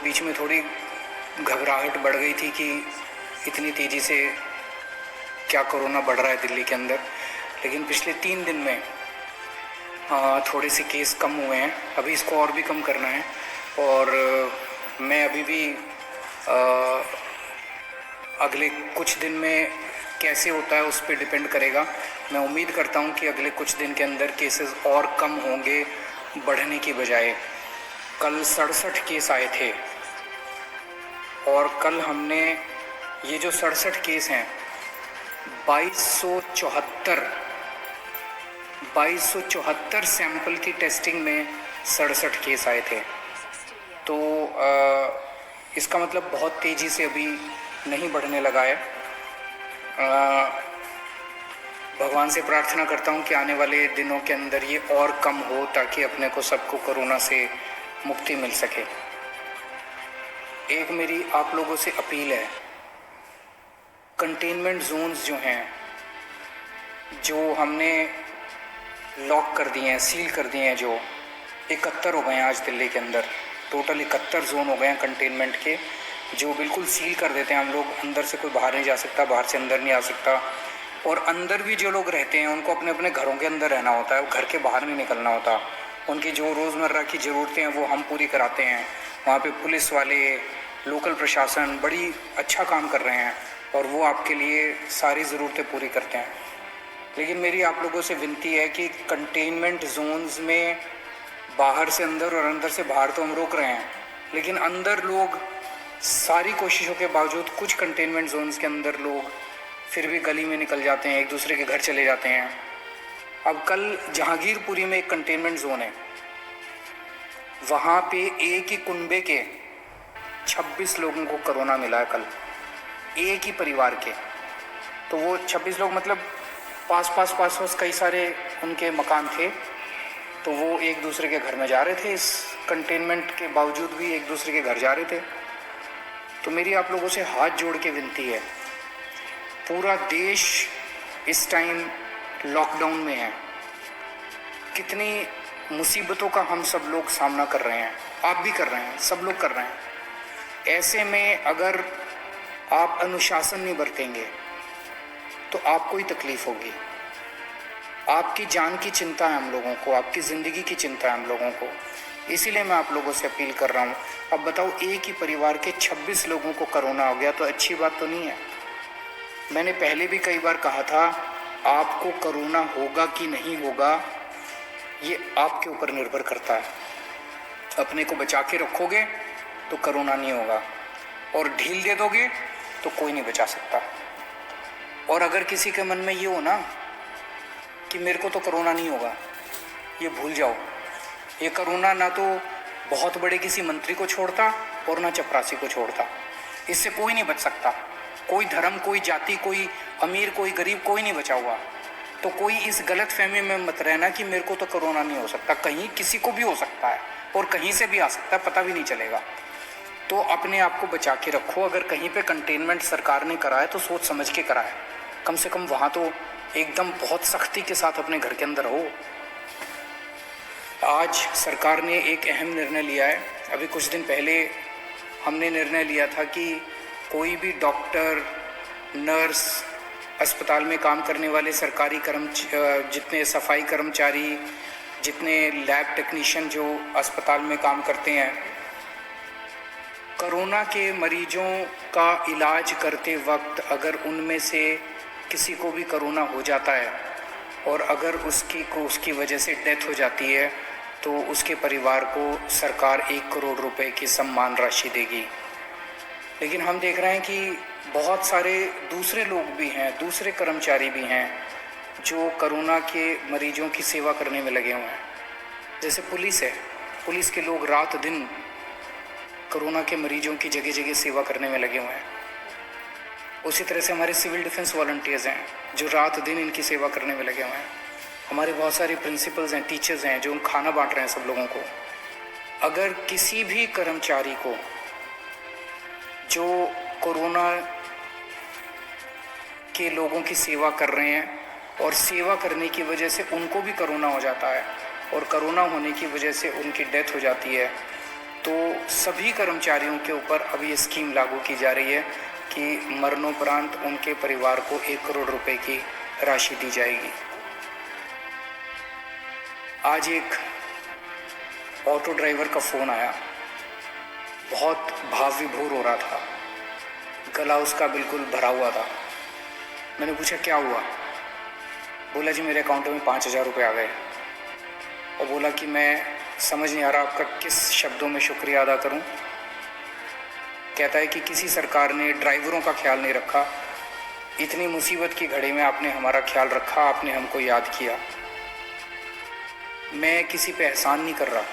बीच में थोड़ी घबराहट बढ़ गई थी कि इतनी तेज़ी से क्या कोरोना बढ़ रहा है दिल्ली के अंदर। लेकिन पिछले 3 दिन में थोड़े से केस कम हुए हैं। अभी इसको और भी कम करना है और मैं अभी भी अगले कुछ दिन में कैसे होता है उस पर डिपेंड करेगा। मैं उम्मीद करता हूं कि अगले कुछ दिन के अंदर केसेस और कम होंगे बढ़ने की बजाय। कल 67 केस आए थे और कल हमने ये जो 67 केस हैं 2274 सैंपल की टेस्टिंग में 67 केस आए थे। तो इसका मतलब बहुत तेज़ी से अभी नहीं बढ़ने लगा है। भगवान से प्रार्थना करता हूँ कि आने वाले दिनों के अंदर ये और कम हो ताकि अपने को सबको कोरोना से मुक्ति मिल सके। एक मेरी आप लोगों से अपील है, कंटेनमेंट जोन्स जो हैं, जो हमने लॉक कर दिए हैं, सील कर दिए हैं, जो 71 हो गए हैं आज दिल्ली के अंदर। टोटल 71 जोन हो गए हैं कंटेनमेंट के, जो बिल्कुल सील कर देते हैं हम लोग। अंदर से कोई बाहर नहीं जा सकता, बाहर से अंदर नहीं आ सकता। और अंदर भी जो लोग रहते हैं उनको अपने अपने घरों के अंदर रहना होता है, घर के बाहर नहीं निकलना होता। उनकी जो रोज़मर्रा की ज़रूरतें हैं वो हम पूरी कराते हैं। वहाँ पे पुलिस वाले, लोकल प्रशासन बड़ी अच्छा काम कर रहे हैं और वो आपके लिए सारी ज़रूरतें पूरी करते हैं। लेकिन मेरी आप लोगों से विनती है कि कंटेनमेंट जोन्स में बाहर से अंदर और अंदर से बाहर तो हम रोक रहे हैं, लेकिन अंदर लोग सारी कोशिशों के बावजूद कुछ कंटेनमेंट जोन्स के अंदर लोग फिर भी गली में निकल जाते हैं, एक दूसरे के घर चले जाते हैं। अब कल जहांगीरपुरी में एक कंटेनमेंट जोन है, वहाँ पे एक ही कुनबे के 26 लोगों को कोरोना मिला है कल, एक ही परिवार के। तो वो 26 लोग मतलब पास कई सारे उनके मकान थे, तो वो एक दूसरे के घर में जा रहे थे। इस कंटेनमेंट के बावजूद भी एक दूसरे के घर जा रहे थे। तो मेरी आप लोगों से हाथ जोड़ के विनती है, पूरा देश इस टाइम लॉकडाउन में है। कितनी मुसीबतों का हम सब लोग सामना कर रहे हैं, आप भी कर रहे हैं, सब लोग कर रहे हैं। ऐसे में अगर आप अनुशासन नहीं बरतेंगे तो आपको ही तकलीफ होगी। आपकी जान की चिंता है हम लोगों को, आपकी ज़िंदगी की चिंता है हम लोगों को। इसीलिए मैं आप लोगों से अपील कर रहा हूँ। अब बताओ, एक ही परिवार के 26 लोगों को कोरोना हो गया तो अच्छी बात तो नहीं है। मैंने पहले भी कई बार कहा था, आपको कोरोना होगा कि नहीं होगा ये आपके ऊपर निर्भर करता है। अपने को बचा के रखोगे तो कोरोना नहीं होगा, और ढील दे दोगे तो कोई नहीं बचा सकता। और अगर किसी के मन में ये हो ना कि मेरे को तो कोरोना नहीं होगा, ये भूल जाओ। ये कोरोना ना तो बहुत बड़े किसी मंत्री को छोड़ता और ना चपरासी को छोड़ता। इससे कोई नहीं बच सकता। कोई धर्म, कोई जाति, कोई अमीर, कोई गरीब, कोई नहीं बचा हुआ। तो कोई इस गलत फहमी में मत रहना कि मेरे को तो कोरोना नहीं हो सकता। कहीं किसी को भी हो सकता है और कहीं से भी आ सकता है, पता भी नहीं चलेगा। तो अपने आप को बचा के रखो। अगर कहीं पे कंटेनमेंट सरकार ने कराया तो सोच समझ के कराए, कम से कम वहाँ तो एकदम बहुत सख्ती के साथ अपने घर के अंदर हो। आज सरकार ने एक अहम निर्णय लिया है। अभी कुछ दिन पहले हमने निर्णय लिया था कि कोई भी डॉक्टर, नर्स, अस्पताल में काम करने वाले सरकारी जितने सफाई कर्मचारी, जितने लैब टेक्नीशियन जो अस्पताल में काम करते हैं, कोरोना के मरीजों का इलाज करते वक्त अगर उनमें से किसी को भी कोरोना हो जाता है और अगर उसकी वजह से डेथ हो जाती है तो उसके परिवार को सरकार 1 करोड़ रुपए की सम्मान राशि देगी। लेकिन हम देख रहे हैं कि बहुत सारे दूसरे लोग भी हैं, दूसरे कर्मचारी भी हैं जो कोरोना के मरीजों की सेवा करने में लगे हुए हैं। जैसे पुलिस है, पुलिस के लोग रात दिन कोरोना के मरीजों की जगह जगह सेवा करने में लगे हुए हैं। उसी तरह से हमारे सिविल डिफेंस वॉलंटियर्स हैं जो रात दिन इनकी सेवा करने में लगे हुए हैं। हमारे बहुत सारे प्रिंसिपल्स हैं, टीचर्स हैं जो खाना बांट रहे हैं सब लोगों को। अगर किसी भी कर्मचारी को जो कोरोना के लोगों की सेवा कर रहे हैं और सेवा करने की वजह से उनको भी कोरोना हो जाता है और कोरोना होने की वजह से उनकी डेथ हो जाती है, तो सभी कर्मचारियों के ऊपर अब ये स्कीम लागू की जा रही है कि मरणोपरांत उनके परिवार को 1 करोड़ रुपए की राशि दी जाएगी। आज एक ऑटो ड्राइवर का फ़ोन आया, बहुत भाव विभोर हो रहा था, गला उसका बिल्कुल भरा हुआ था। मैंने पूछा क्या हुआ? बोला जी मेरे अकाउंट में 5,000 रुपये आ गए। और बोला कि मैं समझ नहीं आ रहा आपका किस शब्दों में शुक्रिया अदा करूं। कहता है कि किसी सरकार ने ड्राइवरों का ख्याल नहीं रखा, इतनी मुसीबत की घड़ी में आपने हमारा ख्याल रखा, आपने हमको याद किया। मैं किसी पे एहसान नहीं कर रहा,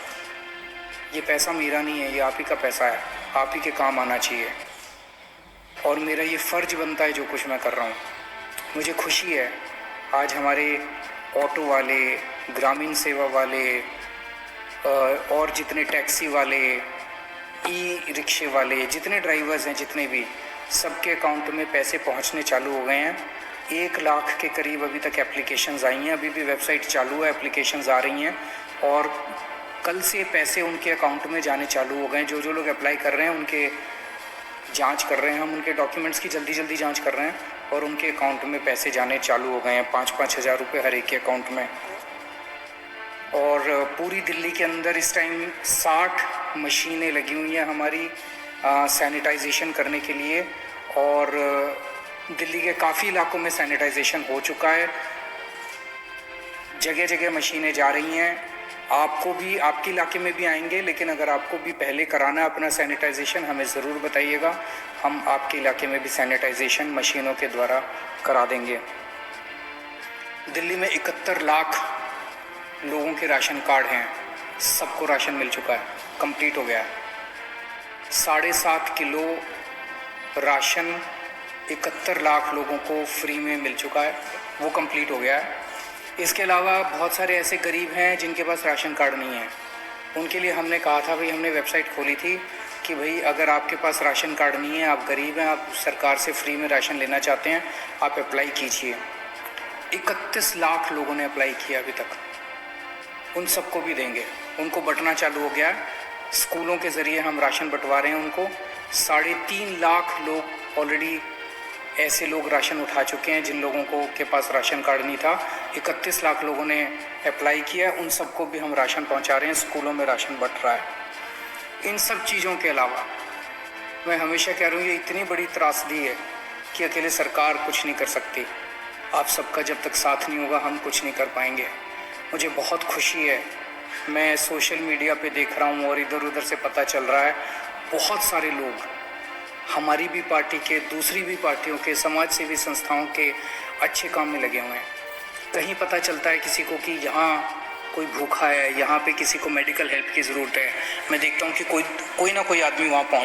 ये पैसा मेरा नहीं है, ये आप ही का पैसा है, आप ही के काम आना चाहिए और मेरा ये फ़र्ज बनता है जो कुछ मैं कर रहा हूँ। मुझे खुशी है आज हमारे ऑटो वाले, ग्रामीण सेवा वाले और जितने टैक्सी वाले, ई रिक्शे वाले, जितने ड्राइवर्स हैं, जितने भी, सबके अकाउंट में पैसे पहुंचने चालू हो गए हैं। 1 लाख के करीब अभी तक एप्लीकेशंस आई हैं, अभी भी वेबसाइट चालू है, एप्लीकेशंस आ रही हैं और कल से पैसे उनके अकाउंट में जाने चालू हो गए हैं। जो जो लोग अप्लाई कर रहे हैं उनके जांच कर रहे हैं, हम उनके डॉक्यूमेंट्स की जल्दी जांच कर रहे हैं और उनके अकाउंट में पैसे जाने चालू हो गए हैं, 5-5 हज़ार रुपये हर एक के अकाउंट में। और पूरी दिल्ली के अंदर इस टाइम 60 मशीनें लगी हुई हैं हमारी सैनिटाइजेशन करने के लिए और दिल्ली के काफ़ी इलाकों में सैनिटाइजेशन हो चुका है। जगह जगह मशीनें जा रही हैं। आपको भी, आपके इलाके में भी आएंगे, लेकिन अगर आपको भी पहले कराना है अपना सैनिटाइजेशन हमें ज़रूर बताइएगा, हम आपके इलाके में भी सैनिटाइजेशन मशीनों के द्वारा करा देंगे। दिल्ली में 71 लाख लोगों के राशन कार्ड हैं, सबको राशन मिल चुका है, कंप्लीट हो गया है। 7.5 किलो राशन 71 लाख लोगों को फ्री में मिल चुका है, वो कंप्लीट हो गया है। इसके अलावा बहुत सारे ऐसे गरीब हैं जिनके पास राशन कार्ड नहीं है, उनके लिए हमने कहा था, भाई हमने वेबसाइट खोली थी कि भाई अगर आपके पास राशन कार्ड नहीं है, आप गरीब हैं, आप सरकार से फ्री में राशन लेना चाहते हैं, आप अप्लाई कीजिए। 31 लाख लोगों ने अप्लाई किया अभी तक, उन सबको भी देंगे। उनको बंटना चालू हो गया, स्कूलों के ज़रिए हम राशन बंटवा रहे हैं उनको। 3.5 लाख लोग ऑलरेडी ऐसे लोग राशन उठा चुके हैं जिन लोगों को के पास राशन कार्ड नहीं था। 31 लाख लोगों ने अप्लाई किया, उन सबको भी हम राशन पहुंचा रहे हैं, स्कूलों में राशन बंट रहा है। इन सब चीज़ों के अलावा मैं हमेशा कह रहा हूँ, ये इतनी बड़ी त्रासदी है कि अकेले सरकार कुछ नहीं कर सकती। आप सबका जब तक साथ नहीं होगा हम कुछ नहीं कर पाएंगे। मुझे बहुत खुशी है, मैं सोशल मीडिया पे देख रहा हूँ और इधर उधर से पता चल रहा है, बहुत सारे लोग हमारी भी पार्टी के, दूसरी भी पार्टियों के, समाज सेवी संस्थाओं के अच्छे काम में लगे हुए हैं। कहीं पता चलता है किसी को कि यहाँ कोई भूखा है, यहाँ पे किसी को मेडिकल हेल्प की ज़रूरत है, मैं देखता हूँ कि कोई ना कोई आदमी वहाँ पहुँच